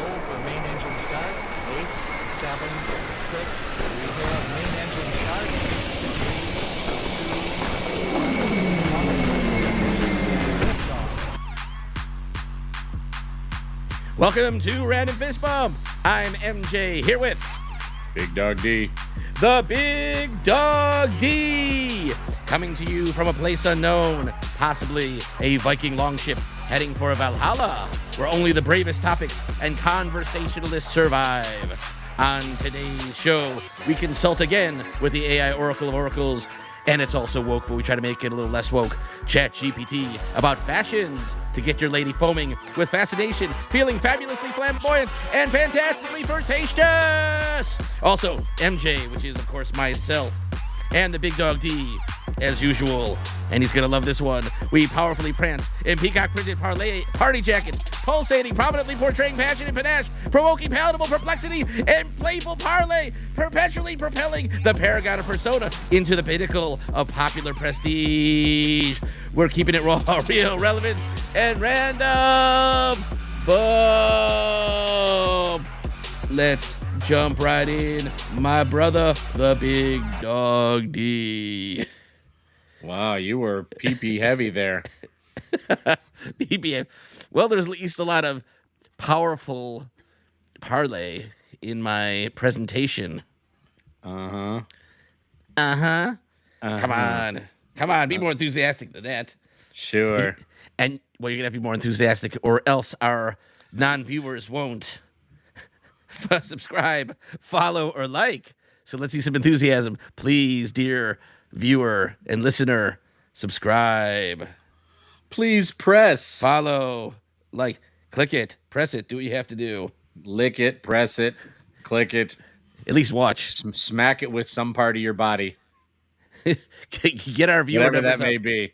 Go for main engine start. 8, 7, 6. We have main engine start. 3, 2, 1. Welcome to Random Fist Bump. I'm MJ here with Big Dog D. the Big Dog D, coming to you from a place unknown, possibly a Viking longship heading for Valhalla, where only the bravest topics and conversationalists survive. On today's show, we consult again with the AI Oracle of Oracles, and it's also woke, but we try to make it a little less woke, ChatGPT, about fashions to get your lady foaming with fascination, feeling fabulously flamboyant and fantastically flirtatious. Also, MJ, which is, of course, myself, and the Big Dog D, as usual. And he's going to love this one. We powerfully prance in peacock-printed party jackets, pulsating, prominently portraying passion and panache, provoking, palatable, perplexity, and playful parley, perpetually propelling the paragon of persona into the pinnacle of popular prestige. We're keeping it raw, real, relevant, and random. Boom! Let's jump right in. My brother, the Big Dog D. Wow, you were pee-pee heavy there. BBA. Well, there's at least a lot of powerful parlay in my presentation. Uh-huh. Uh-huh. Come on, be more enthusiastic than that. Sure. And, well, you're going to have to be more enthusiastic, or else our non-viewers won't subscribe, follow, or like. So let's see some enthusiasm. Please, dear viewer and listener, subscribe. Please press. Follow, like, click it, press it, do what you have to do. Lick it, press it, click it. At least watch. Smack it with some part of your body. Get our viewer Whatever numbers that may up. be.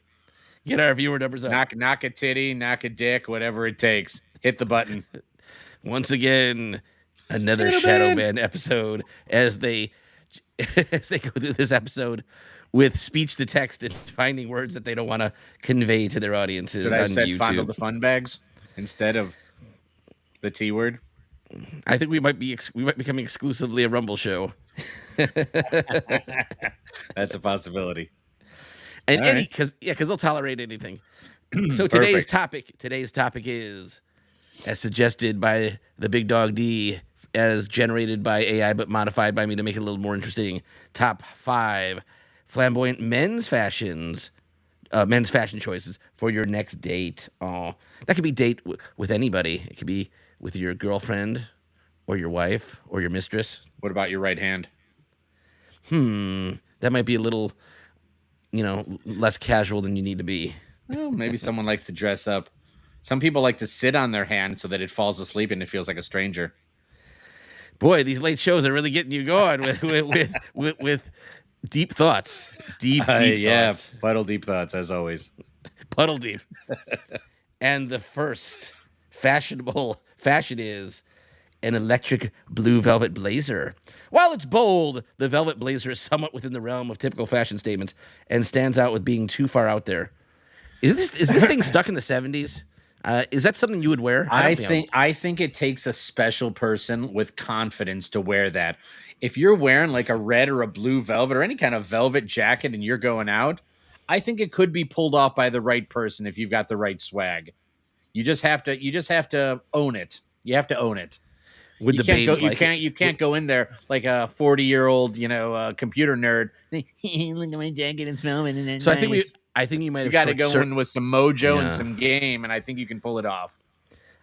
Get our viewer numbers up. Knock a titty, knock a dick, whatever it takes. Hit the button. Once again, another Shadow Shadow Band. Band episode as they go through this episode with speech to text and finding words that they don't want to convey to their audiences Should I on have said YouTube. fondle the fun bags instead of the T word? I think we might be becoming exclusively a Rumble show. That's a possibility. And All right. because they'll tolerate anything. So today's Perfect. topic is, as suggested by the Big Dog D, as generated by AI but modified by me to make it a little more interesting. Top 5 flamboyant men's fashion choices for your next date. Oh, that could be date with anybody. It could be with your girlfriend or your wife or your mistress. What about your right hand? That might be a little, less casual than you need to be. Well, maybe someone likes to dress up. Some people like to sit on their hand so that it falls asleep and it feels like a stranger. Boy, these late shows are really getting you going with deep thoughts. Deep Yeah, thoughts. puddle deep thoughts, as always. Puddle deep. And the first fashionable fashion is an electric blue velvet blazer. While it's bold, the velvet blazer is somewhat within the realm of typical fashion statements and stands out with being too far out there. Is this thing stuck in the 70s? Is that something you would wear? I think it takes a special person with confidence to wear that. If you're wearing like a red or a blue velvet or any kind of velvet jacket and you're going out, I think it could be pulled off by the right person if you've got the right swag. You just have to own it. You have to own it. Would You the can't go. babes like it? You can't go in there like a 40-year-old, computer nerd. Look at my jacket; it's velvet. So I think you might You have got to go in with some mojo and some game, and I think you can pull it off.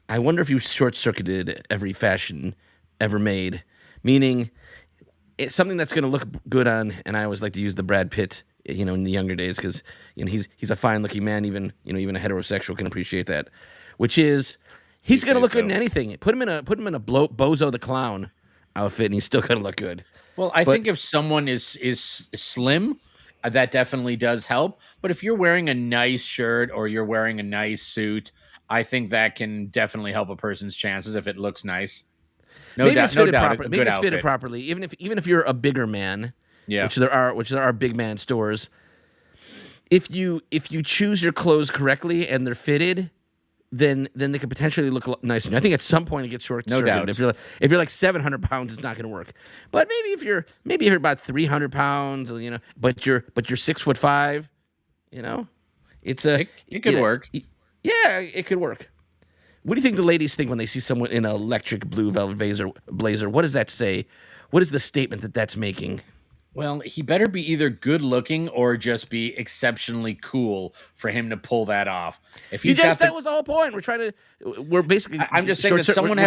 I wonder if you short-circuited every fashion ever made, meaning it's something that's going to look good on. And I always like to use the Brad Pitt, in the younger days, because he's a fine-looking man. Even a heterosexual can appreciate that. Which is, he's going to look good in anything. Put him in a Bozo the Clown outfit, and he's still going to look good. Well, I think if someone is slim, that definitely does help. But if you're wearing a nice shirt or you're wearing a nice suit, I think that can definitely help a person's chances if it looks nice. Maybe it's fitted properly. Even if you're a bigger man, Yeah. which there are big man stores. If you choose your clothes correctly and they're fitted, then they could potentially look nice. And I think at some point it gets short No circuited. doubt. If you're like 700 pounds, it's not going to work. But maybe if you're about 300 pounds, but you're 6'5", it's a It could work. Yeah, it could work. What do you think the ladies think when they see someone in an electric blue velvet blazer? What does that say? What is the statement that that's making? Well, he better be either good looking or just be exceptionally cool for him to pull that off. If he's got that was the whole point. We're basically. I'm just saying that someone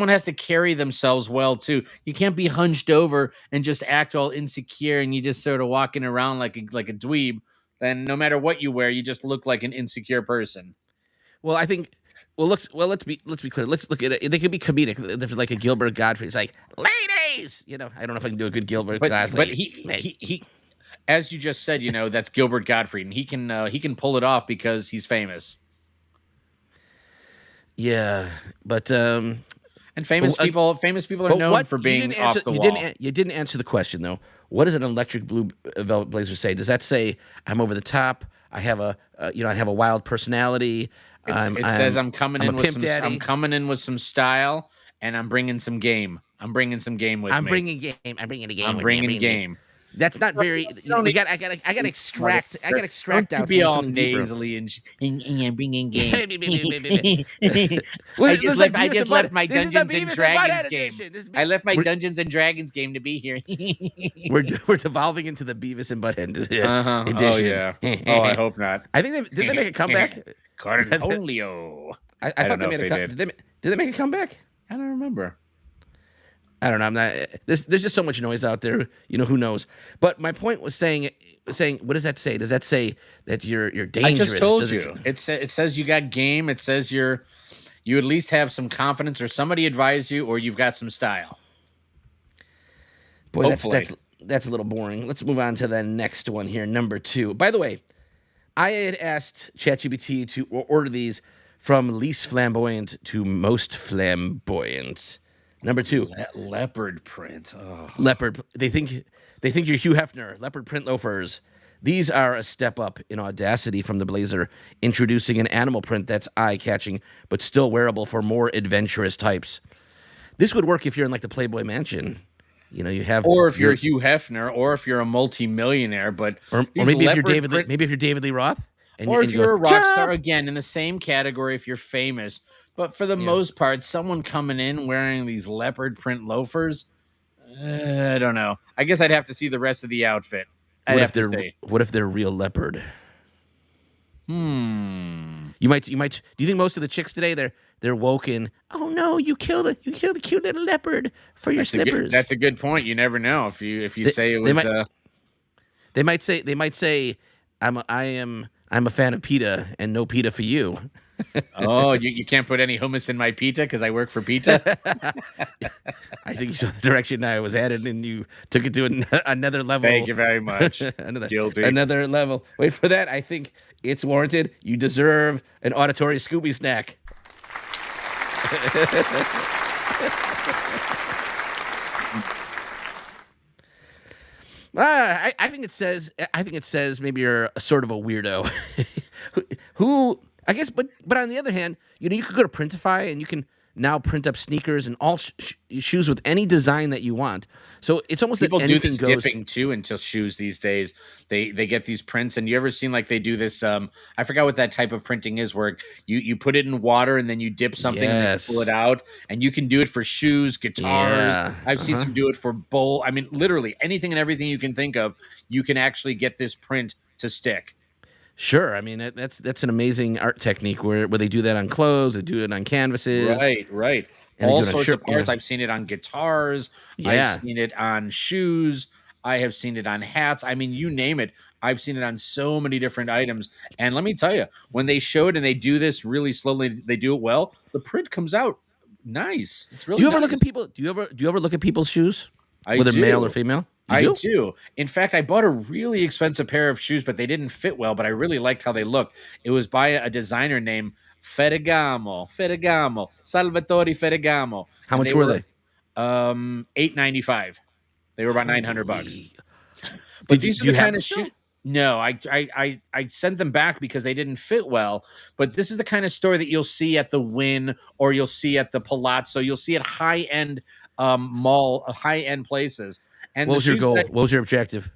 has to carry themselves well too. You can't be hunched over and just act all insecure and you just sort of walking around like a dweeb. Then no matter what you wear, you just look like an insecure person. Well, I think. Well, let's be clear. Let's look at it. They could be comedic. There's like a Gilbert Gottfried. It's like, ladies. I don't know if I can do a good Gilbert Gottfried. But he, as you just said, that's Gilbert Gottfried, and he can pull it off because he's famous. Yeah, but and famous people are known for being off the wall. You didn't answer the question though. What does an electric blue velvet blazer say? Does that say I'm over the top? I have a wild personality. It says I'm coming in with some style, and I'm bringing some game. I'm bringing some game with me. I'm bringing game. I'm bringing a game. I'm bringing game. That's not very. I gotta extract. I gotta extract out. Be all nasally and I'm bringing game. I just left my Dungeons and Dragons game. I left my Dungeons and Dragons game to be here. We're devolving into the Beavis and Butthead edition. Oh yeah. Oh, I hope not. I think did they make a comeback? Cornholio. I thought they made a comeback. Did they make a comeback? I don't remember. I don't know. I'm not. There's just so much noise out there. Who knows? But my point was saying. What does that say? Does that say that you're dangerous? I just told you. It says you got game. It says you at least have some confidence, or somebody advised you, or you've got some style. Boy, that's a little boring. Let's move on to the next one here, number 2. By the way, I had asked ChatGPT to order these from least flamboyant to most flamboyant. Number 2, leopard print. Oh. Leopard. They think you're Hugh Hefner. Leopard print loafers. These are a step up in audacity from the blazer, introducing an animal print that's eye-catching but still wearable for more adventurous types. This would work if you're in like the Playboy Mansion. You have, or if you're Hugh Hefner, or if you're a multi-millionaire, or maybe if you're David Lee Roth, or if you're a rock star, again in the same category if you're famous. But for the most part, someone coming in wearing these leopard print loafers, I don't know. I guess I'd have to see the rest of the outfit. What if they're real leopard? You might. Do you think most of the chicks today they're woken? Oh no, you killed a cute little leopard for your slippers. That's a good point. You never know if you say it was. They might say I'm a fan of pita and no pita for you. Oh, you can't put any hummus in my pita because I work for pita? I think you saw the direction I was headed and you took it to another level. Thank you very much. Guilty. Another level. Wait for that. I think it's warranted. You deserve an auditory Scooby snack. I think it says maybe you're a sort of a weirdo who I guess, but on the other hand, you could go to Printify and you can now print up sneakers and all shoes with any design that you want. So it's almost people that do anything this goes. Dipping too into shoes these days. They get these prints, and you ever seen like they do this? I forgot what that type of printing is, where you put it in water and then you dip something and you pull it out, and you can do it for shoes, guitars. Yeah. I've seen them do it for bowl. I mean, literally anything and everything you can think of, you can actually get this print to stick. Sure, I mean that's an amazing art technique where they do that on clothes, they do it on canvases. Right. And all sorts of parts. I've seen it on guitars. I've seen it on shoes. I have seen it on hats. I mean, you name it. I've seen it on so many different items. And let me tell you, when they show it and they do this really slowly, they do it well. The print comes out nice. It's really. Do you ever look at people? Do you ever look at people's shoes, whether do. Male or female? I do. In fact, I bought a really expensive pair of shoes, but they didn't fit well, but I really liked how they looked. It was by a designer named Ferragamo, Salvatore Ferragamo. How much were they? $895. They were about $900. But these are the kind of shoes. No, I sent them back because they didn't fit well. But this is the kind of store that you'll see at the Wynn or you'll see at the Palazzo. You'll see at high end mall, high end places. And What the was your shoes goal? that What was your objective?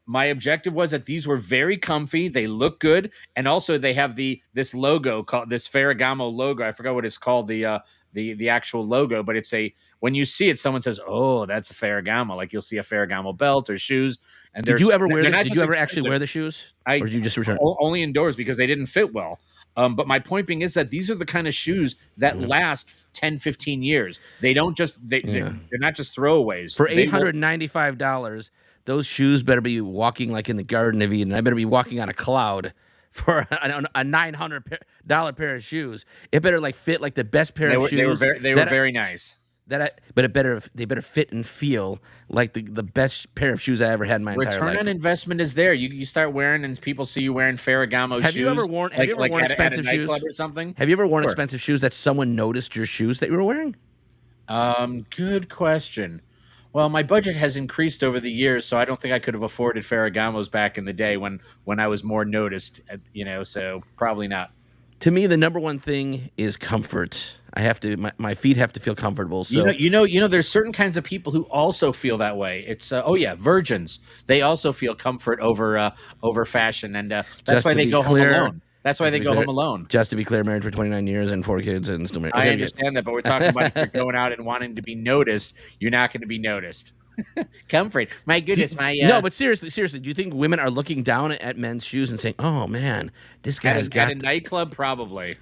my objective was that these were very comfy, they look good, and also they have this logo called this Ferragamo logo. I forgot what it's called, the actual logo, but it's a when you see it, someone says, "Oh, that's a Ferragamo." Like you'll see a Ferragamo belt or shoes, and Did you ever wear they're this? not Did just you ever actually expensive. wear the shoes, I or did you just return? only indoors because they didn't fit well. But my point being is that these are the kind of shoes that Mhm. last 10, 15 years. They don't just Yeah. they're not just throwaways. For They will $895, those shoes better be walking like in the Garden of Eden. I better be walking on a cloud for a $900 pair of shoes. It better like fit like the best pair of shoes. they were very nice. But they better fit and feel like the best pair of shoes I ever had in my entire Return life. on investment is there. You start wearing, and people see you wearing Ferragamo shoes. Have you ever worn expensive shoes or something? Have you ever worn Sure. expensive shoes that someone noticed your shoes that you were wearing? Good question. Well, my budget has increased over the years, so I don't think I could have afforded Ferragamos back in the day when I was more noticed. So probably not. To me, the number one thing is comfort. I have to my feet have to feel comfortable. So There's certain kinds of people who also feel that way. It's virgins. They also feel comfort over fashion, and that's Just why to they be go clear- home alone. That's why just they to be go clear- home alone. Just to be clear, married for 29 years and 4 kids and still married. I Okay, good. understand that, but we're talking about if you're going out and wanting to be noticed, you're not going to be noticed. Comfort. My goodness, No, but seriously, do you think women are looking down at men's shoes and saying, "Oh man, this guy's got at a nightclub, probably.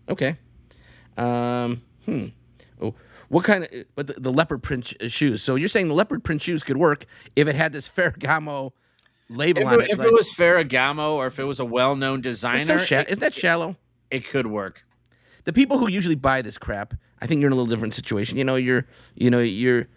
okay." Oh, what kind of? But the leopard print shoes. So you're saying the leopard print shoes could work if it had this Ferragamo label on it? If it was Ferragamo or if it was a well-known designer, Isn't that shallow? it could work. The people who usually buy this crap, I think you're in a little different situation. You're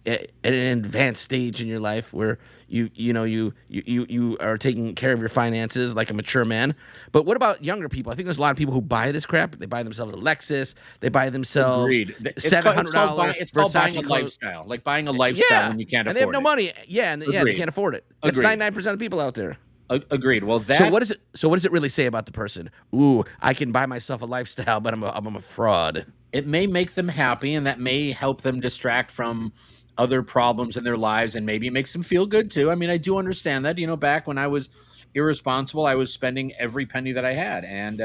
at an advanced stage in your life where you are taking care of your finances like a mature man. But what about younger people? I think there's a lot of people who buy this crap. They buy themselves a Lexus. They buy themselves Agreed. $700 It's called buying a Versace clothes. lifestyle, like buying a lifestyle when you can't afford it. And they have no money. Yeah, and they Agreed. can't afford it. That's Agreed. 99% of the people out there. Agreed. Well, So what does it really say about the person? Ooh, I can buy myself a lifestyle, but I'm a fraud. it may make them happy, and that may help them distract from other problems in their lives, and maybe it makes them feel good too. I mean, I do understand that. Back when I was irresponsible, I was spending every penny that I had, and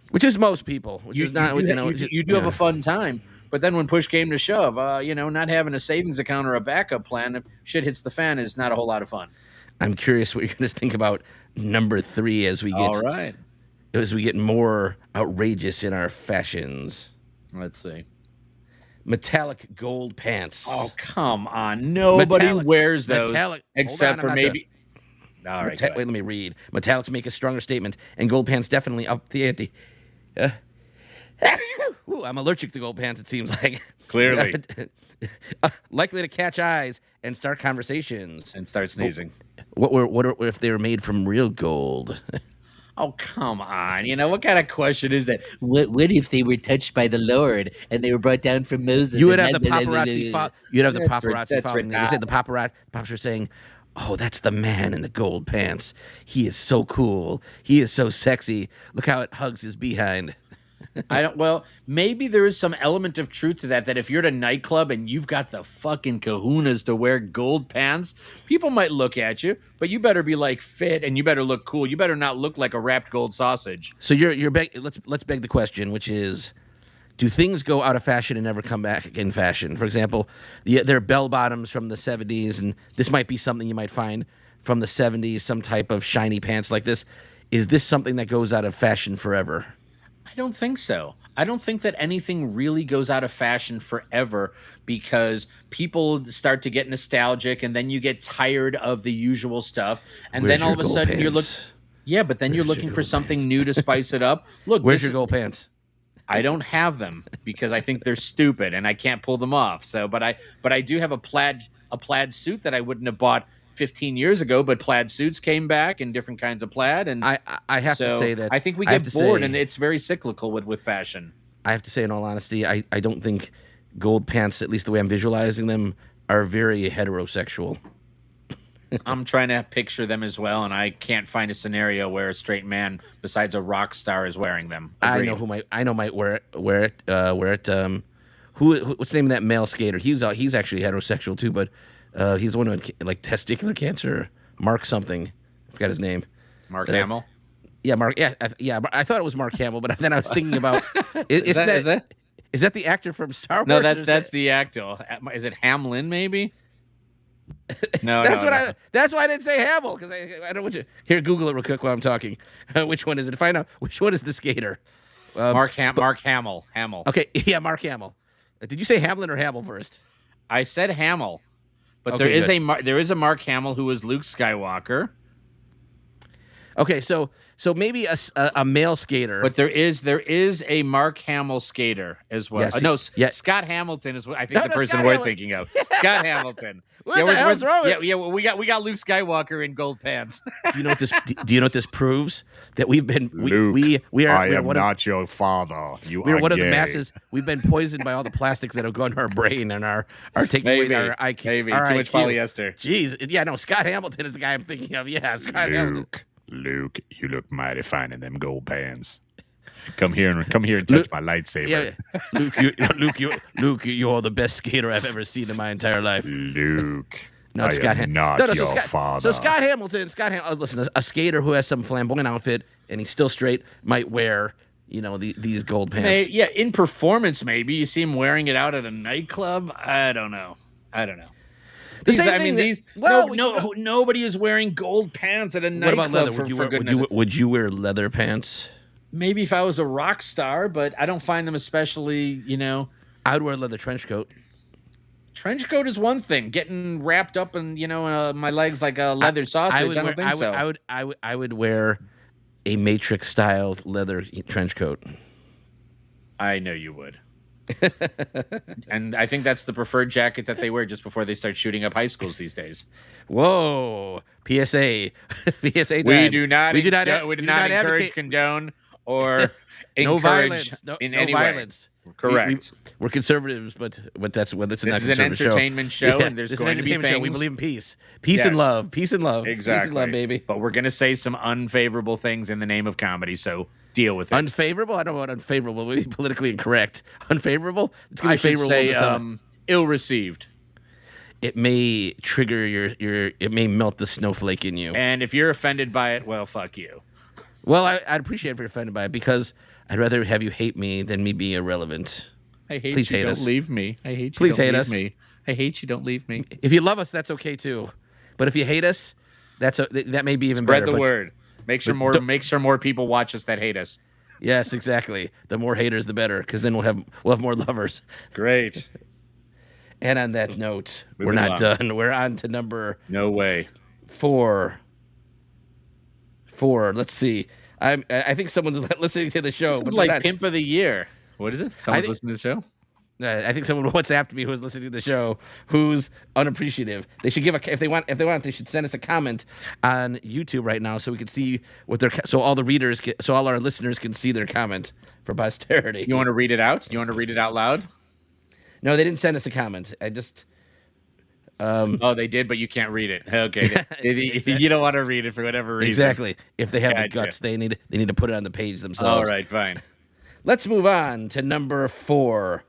Which is most people. Which is not. you do have a fun time. But then when push came to shove, not having a savings account or a backup plan, if shit hits the fan, is not a whole lot of fun. I'm curious what you're going to think about number 3 as we get All right, more outrageous in our fashions. let's see. Metallic gold pants. Oh, come on. Nobody Metallics. wears those Metallic. except Hold on, for I'm about maybe. All right. Wait, let me read. Metallics make a stronger statement, and gold pants definitely up the ante. Ooh, I'm allergic to gold pants, it seems like. Clearly. Likely to catch eyes and start conversations. And start sneezing. What if they were made from real gold? Oh, come on. What kind of question is that? What if they were touched by the Lord and they were brought down from Moses? You would have the paparazzi. You'd have the That's paparazzi following. You said the paparazzi are saying, "Oh, that's the man in the gold pants. He is so cool. He is so sexy. Look how it hugs his behind." Well, maybe there is some element of truth to that if you're at a nightclub and you've got the fucking kahunas to wear gold pants, people might look at you, but you better be like fit and you better look cool. You better not look like a wrapped gold sausage. So let's beg the question, which is, do things go out of fashion and never come back in fashion? For example, there are bell bottoms from the 70s, and this might be something you might find from the 70s, some type of shiny pants like this. Is this something that goes out of fashion forever? I don't think so. I don't think that anything really goes out of fashion forever because people start to get nostalgic and then you get tired of the usual stuff. And Where's then all your of a gold sudden you're pants? but then you're Where's looking your for gold something pants? new to spice it up. Look, Where's your gold pants? I don't have them because I think they're stupid and I can't pull them off. So, but I do have a plaid suit that I wouldn't have bought 15 years ago, but plaid suits came back in different kinds of plaid, and I have to say that I think we I have get to bored, say- and it's very cyclical with fashion. I have to say, in all honesty, I don't think gold pants, at least the way I'm visualizing them, are very heterosexual. I'm trying to picture them as well, and I can't find a scenario where a straight man besides a rock star is wearing them. Agreed. I know might wear it. What's the name of that male skater? He's actually heterosexual too, but he's the one who had like testicular cancer. Mark something. I forgot his name. Mark Hamill. Yeah, Mark. Yeah, I thought it was Mark Hamill, but then I was thinking about is that the actor from Star Wars? No, that's the actor. Is it Hamlin? Maybe. No, that's why I didn't say Hamill, because I don't want you. Here, Google it real quick while I'm talking. Which one is it? Find out which one is the skater. Mark Hamill. Hamill. Okay, yeah, Mark Hamill. Did you say Hamlin or Hamill first? I said Hamill, but Okay, there is a Mark Hamill who was Luke Skywalker. Okay, so maybe a male skater. But there is a Mark Hamill skater as well. Scott Hamilton is what I think the person we're thinking of. Scott Hamilton. What the hell's wrong with? Yeah. Well, we got Luke Skywalker in gold pants. Do you know what this proves? That we've been Luke, we are. I am not your father. We are one of the masses. We've been poisoned by all the plastics that have gone to our brain and are taking away our IQ. Maybe our too IQ. much polyester. Jeez, yeah, no. Scott Hamilton is the guy I'm thinking of. Yeah, Scott Hamilton. Luke, you look mighty fine in them gold pants. Come here and touch my lightsaber. Yeah. Luke, you're the best skater I've ever seen in my entire life. Luke, not Scott not your father. So Scott Hamilton, listen, a skater who has some flamboyant outfit and he's still straight might wear, these gold pants. In performance, maybe you see him wearing it out at a nightclub. I don't know. Nobody is wearing gold pants at a nightclub. What about leather? Would you wear leather pants? Maybe if I was a rock star, but I don't find them especially, I would wear a leather trench coat. Trench coat is one thing. Getting wrapped up in, my legs like a leather sausage. I would wear a Matrix styled leather trench coat. I know you would. And I think that's the preferred jacket that they wear just before they start shooting up high schools these days. Whoa! PSA time. We do not encourage, condone, or no violence in any violence. Way. Correct. We're conservatives, but that's what this is an entertainment show, and there's going to be things. We believe in peace, and love, peace and love, exactly, peace and love, baby. But we're going to say some unfavorable things in the name of comedy, so deal with it. Unfavorable? I don't know what unfavorable would be. Politically incorrect. Unfavorable? It's going to be favorable. Say ill-received. It may trigger it may melt the snowflake in you. And if you're offended by it, well, fuck you. Well, I'd appreciate if you're offended by it, because I'd rather have you hate me than me be irrelevant. I hate Please you. hate don't us. leave me. I hate you. Please don't hate leave us. Me. I hate you. Don't leave me. If you love us, that's okay too. But if you hate us, that may be even better. Spread the word. Make sure more people watch us that hate us. Yes, exactly. The more haters, the better, because then we'll have more lovers. Great. And on that note, we're not done. We're on to number. No way. 4. Let's see. I think someone's listening to the show. This is like Pimp of the Year. What is it? Someone's listening to the show? I think someone WhatsApped me who's listening to the show who's unappreciative. They should if they want, they should send us a comment on YouTube right now so we can see so all our listeners can see their comment for posterity. You want to read it out? You want to read it out loud? No, they didn't send us a comment. I just. Oh, they did, but you can't read it. Okay, exactly. You don't want to read it for whatever reason. Exactly. If they have the guts, they need to put it on the page themselves. All right, fine. Let's move on to number 4.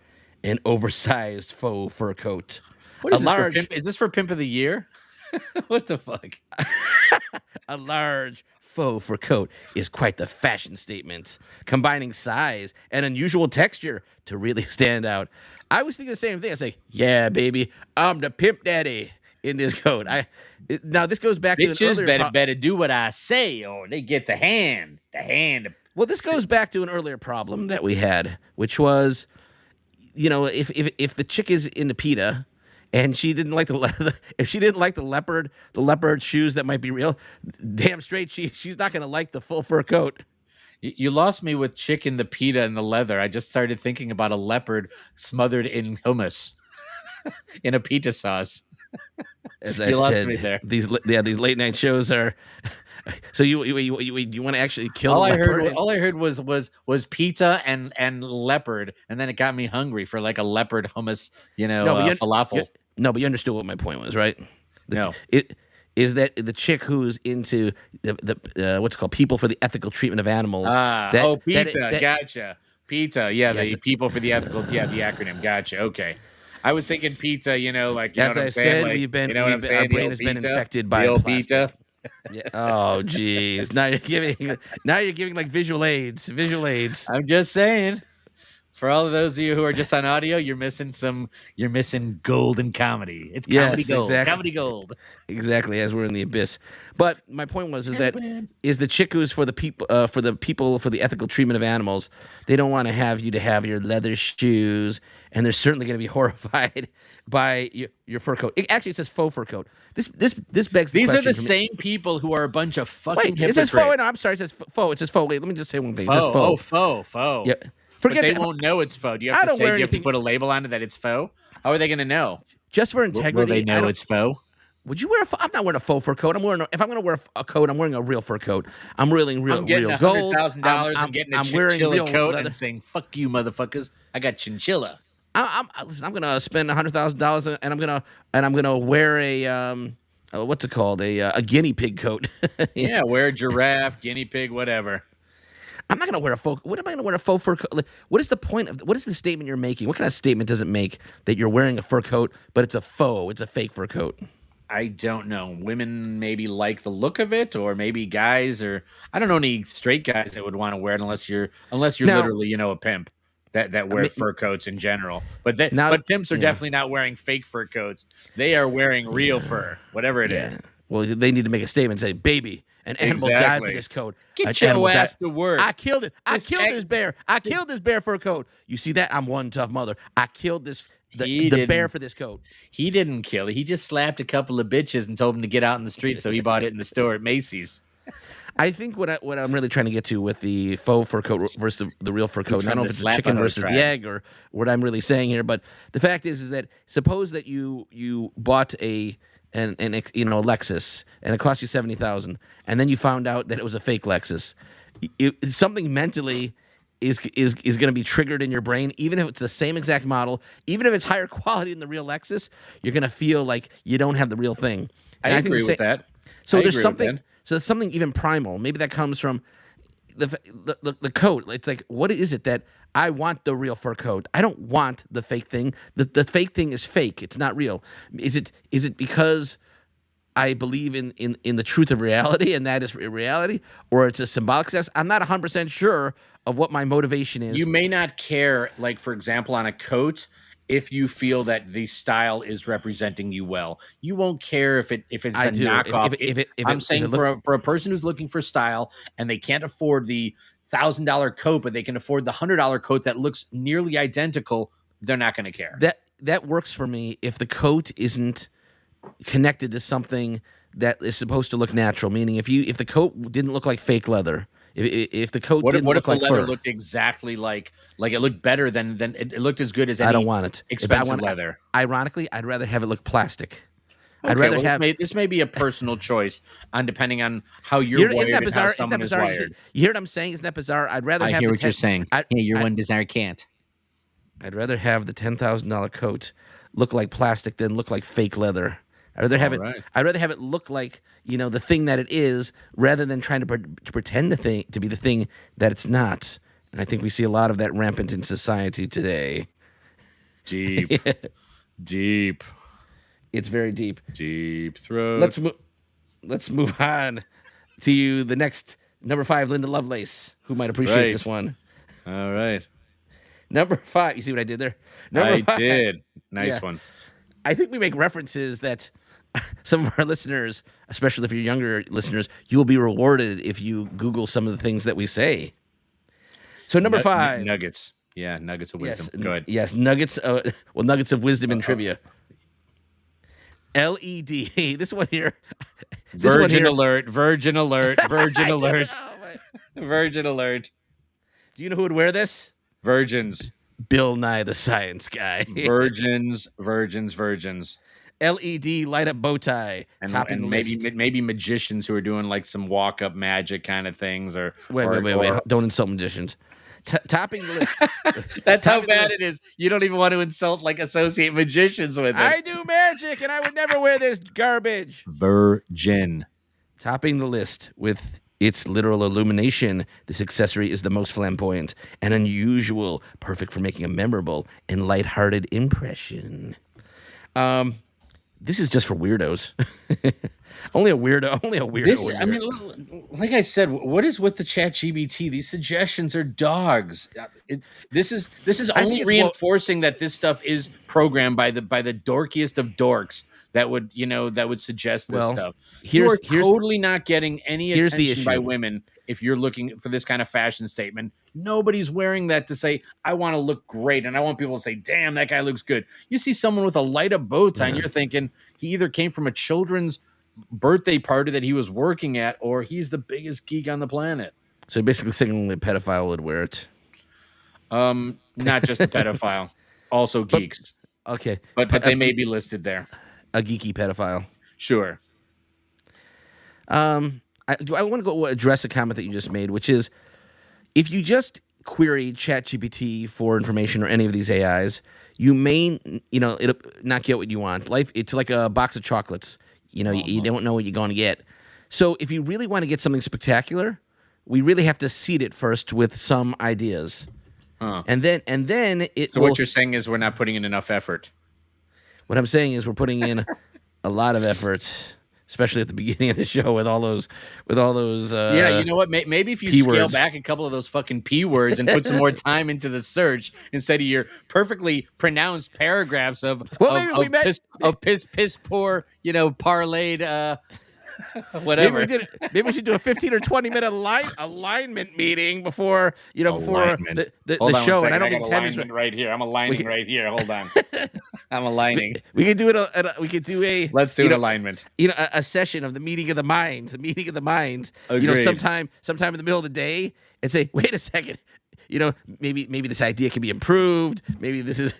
An oversized faux fur coat. What is this is this for Pimp of the Year? What the fuck? A large faux fur coat is quite the fashion statement, combining size and unusual texture to really stand out. I was thinking the same thing. I was like, yeah, baby, I'm the pimp daddy in this coat. Now, this goes back to an earlier... better do what I say, or they get the hand. Well, this goes back to an earlier problem that we had, which was... if the chick is into PETA and she didn't like the leopard shoes that might be real, damn straight she's not going to like the full fur coat. You lost me with chick in the PETA and the leather. I just started thinking about a leopard smothered in hummus in a PETA sauce. As I said, me there. These late night shows are. So you want to actually kill the leopard? All I heard was pizza and leopard, and then it got me hungry for like a leopard hummus, falafel. But you understood what my point was, right? No. is that the chick who's into the what's it called, people for the ethical treatment of animals. PETA, gotcha. PETA, yeah, Yes. the people for the ethical, the acronym, gotcha. Okay, I was thinking pizza, like As know what I I'm saying, said, like our the brain old has been pizza, infected the by old plastic. pizza. Yeah. Oh, geez. Now you're giving like visual aids. I'm just saying. For all of those of you who are just on audio, you're missing golden comedy. It's comedy Yes, gold. exactly. Comedy gold. Exactly, as we're in the abyss. But my point was is that Caliban. is the chick who's for the people for the ethical treatment of animals. They don't want to have you to have your leather shoes, and they're certainly going to be horrified by your fur coat. Actually, it says faux fur coat. This begs the These question. are the for me. same people who are a bunch of fucking Wait, it hypocrites. says faux. No, I'm sorry. It says faux. It says faux. Wait, let me just say one thing. It says Faux. faux. Oh, faux. Yeah. But Forget they that. won't know it's faux. Do you I have to don't say? wear Do you have to anything. put a label on it that it's faux? How are they going to know? Just for Will integrity. they know it's faux? Would you wear I'm not wearing a faux fur coat. If I'm going to wear a coat, I'm wearing a real fur coat. I'm wearing I'm getting real gold. $100,000 and getting a I'm wearing chinchilla real coat leather. and saying, "Fuck you, motherfuckers! I got chinchilla." Listen. I'm gonna spend $100,000 and I'm gonna wear a what's it called, a guinea pig coat. Yeah, wear a giraffe, guinea pig, whatever. I'm not gonna wear a faux. What am I gonna wear a faux fur coat? What is the point of? What is the statement you're making? What kind of statement does it make that you're wearing a fur coat, but it's a faux? It's a fake fur coat. I don't know. Women maybe like the look of it, or maybe guys, or I don't know any straight guys that would want to wear it unless you're Now- literally a pimp that wear fur coats in general. But Now- but pimps are yeah. definitely not wearing fake fur coats. They are wearing real fur, whatever it is. Well, they need to make a statement. Say, baby, an animal died Exactly. for this coat. Get An your animal ass died- to work. I killed it. I This killed ex- this bear. I killed this bear for a coat. You see that? I'm one tough mother. I killed the He bear didn't. for this coat. He didn't kill it. He just slapped a couple of bitches and told them to get out in the street, so he bought it in the store at Macy's. I think what I'm really trying to get to with the faux fur coat versus the real fur coat. I don't know if it's the chicken versus the egg or what I'm really saying here, but the fact is that suppose that you bought a Lexus and it cost you $70,000, and then you found out that it was a fake Lexus. Something mentally is going to be triggered in your brain, even if it's the same exact model, even if it's higher quality than the real Lexus. You're going to feel like you don't have the real thing. I And agree with that. So I there's agree with something. that. So there's something even primal. Maybe that comes from the coat. It's like, what is it that I want the real fur coat? I don't want the fake thing. The fake thing is fake. It's not real. Is it because I believe in the truth of reality, and that is reality, or it's a symbolic sense? I'm not 100% sure of what my motivation is. You may not care, like, for example, on a coat, if you feel that the style is representing you well. You won't care if it's I a do. knockoff. I'm If saying it look- for a person who's looking for style and they can't afford the $1,000 coat, but they can afford the $100 coat that looks nearly identical, they're not going to care. that works for me if the coat isn't connected to something that is supposed to look natural. Meaning, if the coat didn't look like fake leather, if the coat didn't What look if the like leather fur, looked exactly like it looked better than it looked as good as any I don't want it. expensive leather. Ironically, I'd rather have it look plastic. Okay, I'd rather well, have. this may be a personal choice on depending on how you're Isn't wired that and bizarre? how Isn't that someone is bizarre? wired. You hear what I'm saying? Isn't that bizarre? I'd rather I have. hear the what you're saying. You're one bizarre can't. I'd rather have the $10,000 coat look like plastic than look like fake leather. I'd rather have Right. I'd rather have it look like the thing that it is, rather than trying to pretend to be the thing that it's not. And I think we see a lot of that rampant in society today. Deep, deep, It's very deep. deep throat. Let's move on to the next number 5, Linda Lovelace, who might appreciate Right. this one. All right. Number 5. You see what I did there? Number 5. Did. Nice Yeah. one. I think we make references that some of our listeners, especially if you're younger listeners, you will be rewarded if you Google some of the things that we say. So number 5. Nuggets. Yeah, nuggets of wisdom. Go ahead. Yes, nuggets. Nuggets of wisdom and trivia. LED. This one here. Virgin alert. Virgin alert. Virgin alert. Virgin alert. Do you know who would wear this? Virgins. Bill Nye the Science Guy. Virgins. Virgins. Virgins. LED light up bow tie. And maybe magicians who are doing like some walk up magic kind of things, or Wait. Don't insult magicians. topping the list. That's how Topping the bad list. it is. You don't even want to insult, like, associate magicians with it. I do magic, and I would never wear this garbage. Virgin. Topping the list with its literal illumination, this accessory is the most flamboyant and unusual, perfect for making a memorable and lighthearted impression. This is just for weirdos. Only a weirdo This, would I wear mean, like I said, what is with the ChatGPT? These suggestions are dogs. This is I think only it's reinforcing that this stuff is programmed by the dorkiest of dorks that would suggest this Well, stuff. here's You're totally not getting any here's the attention by issue. women if you're looking for this kind of fashion statement. Nobody's wearing that to say, I want to look great, and I want people to say, damn, that guy looks good. You see someone with a light up bow tie, and you're thinking he either came from a children's birthday party that he was working at, or he's the biggest geek on the planet. So basically saying only a pedophile would wear it. Not just a pedophile, also geeks. Okay. But they may be listed there. A geeky pedophile. Sure. I want to go address a comment that you just made, which is if you just query ChatGPT for information or any of these AIs, you may, it'll not get what you want. Life, it's like a box of chocolates. You don't know what you're going to get. So if you really want to get something spectacular, we really have to seed it first with some ideas. And then it So will, what you're saying is we're not putting in enough effort. what I'm saying is we're putting in a lot of effort, especially at the beginning of the show with all those Yeah, you know what? Maybe if you scale P-words. back a couple of those fucking P words and put some more time into the search instead of your perfectly pronounced paragraphs of piss poor, parlayed whatever. Maybe we should do a 15 or 20-minute alignment meeting before Alignment. the Hold on show. one And I second. don't mean got 10 minutes. alignment right here. I'm aligning right here. Hold on. I'm aligning. We could do it. We could do a. Let's do an alignment. A session of the meeting of the minds. A meeting of the minds. Agreed. Sometime in the middle of the day, and say, wait a second. Maybe this idea can be improved. Maybe this is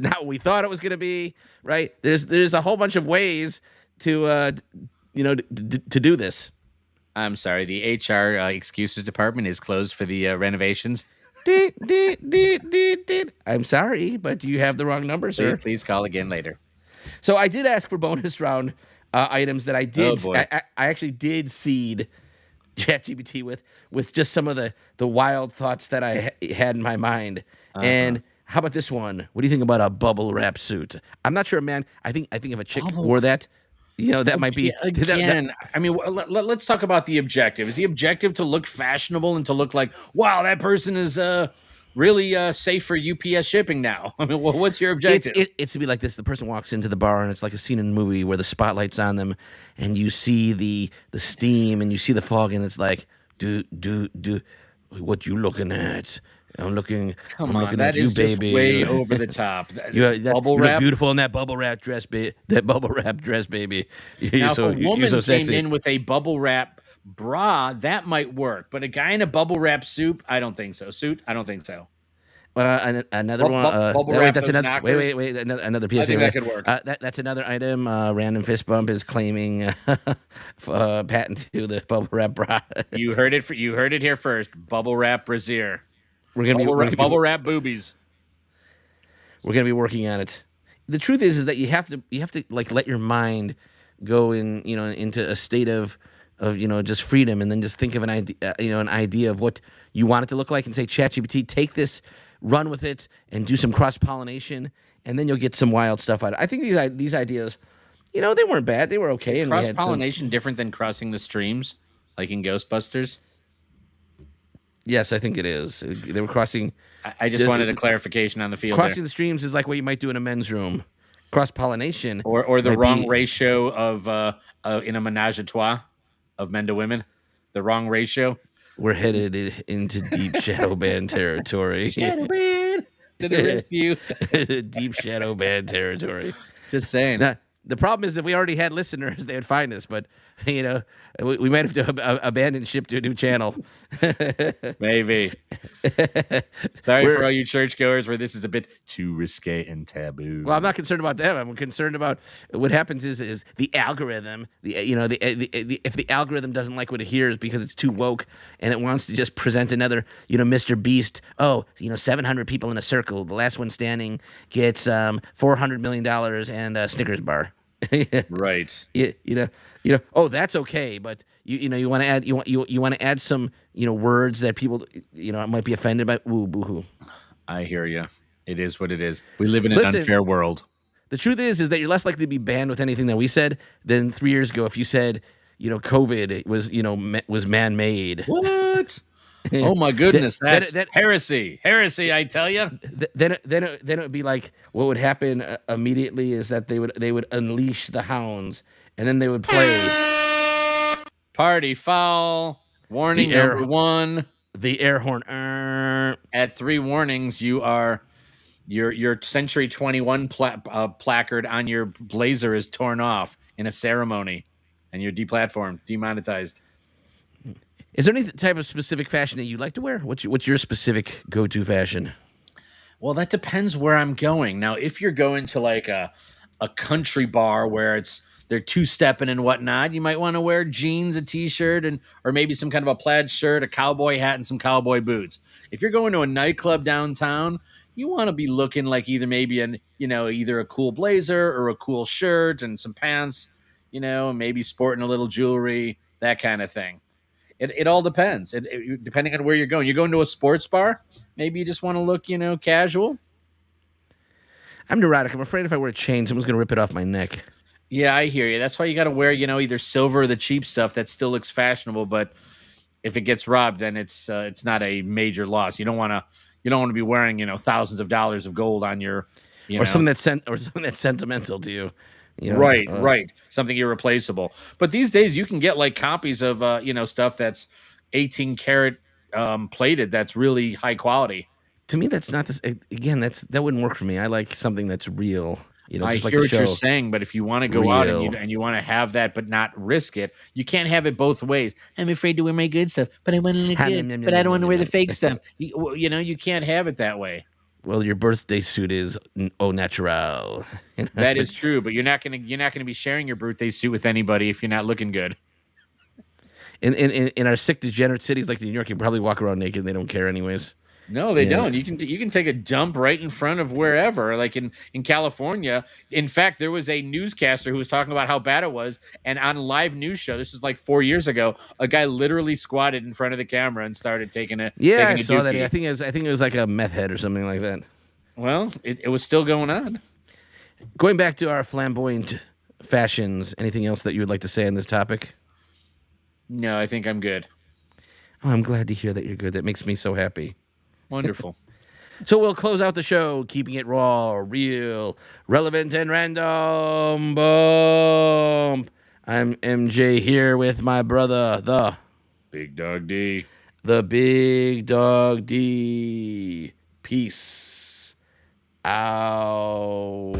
not what we thought it was going to be. Right? There's a whole bunch of ways to to do this. I'm sorry. The HR excuses department is closed for the renovations. I'm sorry, but you have the wrong number, sir. Please call again later. So I did ask for bonus round items that I did. Oh, boy. I actually did seed ChatGPT with just some of the wild thoughts that I had in my mind. And how about this one? What do you think about a bubble wrap suit? I'm not sure, man. I think if a chick wore that, that might be again. I mean, let's talk about the objective. Is the objective to look fashionable and to look like, wow, that person is really safe for UPS shipping now? I mean, what's your objective? It's to be like this. The person walks into the bar and it's like a scene in a movie where the spotlight's on them and you see the steam and you see the fog and it's like, do what you looking at? I'm looking that at you, is just baby. way over the top. You Bubble look wrap. beautiful in that bubble wrap dress, baby. That bubble wrap dress, baby. Now, if a woman you're so came sexy. in with a bubble wrap bra, that might work. But a guy in a bubble wrap suit, I don't think so. I don't think so. Another one. Bubble wait, wrap that's those another. knockers. Wait. Another PSA. I think that could work. That's another item. Random fist bump is claiming patent to the bubble wrap bra. You heard it here first. Bubble wrap brassiere. We're gonna Bubble wrap boobies. We're gonna be working on it. The truth is that you have to like let your mind go into a state of just freedom, and then just think of an idea of what you want it to look like, and say, ChatGPT, take this, run with it, and do some cross pollination, and then you'll get some wild stuff out of it. I think these ideas, they weren't bad. They were okay. Is cross pollination different than crossing the streams, like in Ghostbusters? Yes, I think it is. They were crossing. I just wanted a clarification on the field. Crossing the streams is like what you might do in a men's room. Cross pollination, or the wrong ratio of in a menage a trois of men to women. The wrong ratio. We're headed into deep shadow band territory. Shadow band to the rescue. Deep shadow band territory. Just saying. Now, the problem is if we already had listeners, they would find us. But You know, we might have to abandon ship to a new channel. Maybe. Sorry for We're all you churchgoers where this is a bit too risque and taboo. Well, I'm not concerned about them. I'm concerned about what happens is the algorithm. If the algorithm doesn't like what it hears because it's too woke and it wants to just present another Mr. Beast. Oh, 700 people in a circle. The last one standing gets $400 million and a Snickers bar. Right. Oh, that's okay, but you want to add you want to add some words that people might be offended by. Ooh, boo-hoo. I hear you. It is what it is. We live in an Listen, unfair world. The truth is that you're less likely to be banned with anything that we said than 3 years ago if you said COVID was man-made. What? Oh my goodness, that's that heresy. Heresy, I tell you. then it would be like what would happen immediately is that they would unleash the hounds and then they would play Party foul. Warning number 1. the air horn. At 3 warnings, you are your Century 21 placard on your blazer is torn off in a ceremony, and you're deplatformed, demonetized. Is there any type of specific fashion that you like to wear? What's your specific go-to fashion? Well, that depends where I'm going. Now, if you're going to like a country bar where they're two-stepping and whatnot, you might want to wear jeans, a t-shirt, or maybe some kind of a plaid shirt, a cowboy hat, and some cowboy boots. If you're going to a nightclub downtown, you want to be looking like either a cool blazer or a cool shirt and some pants, maybe sporting a little jewelry, that kind of thing. It all depends. Depending on where you're going. You're going to a sports bar, maybe you just want to look, casual. I'm neurotic. I'm afraid if I wear a chain, someone's going to rip it off my neck. Yeah, I hear you. That's why you got to wear, either silver or the cheap stuff that still looks fashionable. But if it gets robbed, then it's not a major loss. You don't want to be wearing, thousands of dollars of gold on your, or something that's sentimental to you. Right. Something irreplaceable. But these days you can get like copies of, stuff that's 18 karat plated. That's really high quality. To me, that's not this. Again, that wouldn't work for me. I like something that's real. I just like hear the what show. you're saying, but if you want to go out and you want to have that, but not risk it, you can't have it both ways. I'm afraid to wear my good stuff, but I want to look good, but I don't want to wear the fake stuff. You can't have it that way. Well, your birthday suit is au natural. That is true, but you're not gonna be sharing your birthday suit with anybody if you're not looking good. In our sick, degenerate cities like New York, you probably walk around naked. And they don't care anyways. No, they don't. You can take a dump right in front of wherever, like in California. In fact, there was a newscaster who was talking about how bad it was, and on a live news show, this was like 4 years ago, a guy literally squatted in front of the camera and started taking a Yeah, taking I saw that. I think it was like a meth head or something like that. Well, it was still going on. Going back to our flamboyant fashions, anything else that you would like to say on this topic? No, I think I'm good. Oh, I'm glad to hear that you're good. That makes me so happy. Wonderful. So we'll close out the show, keeping it raw, real, relevant, and random. Boom. I'm MJ here with my brother, the Big Dog D. The Big Dog D. Peace out.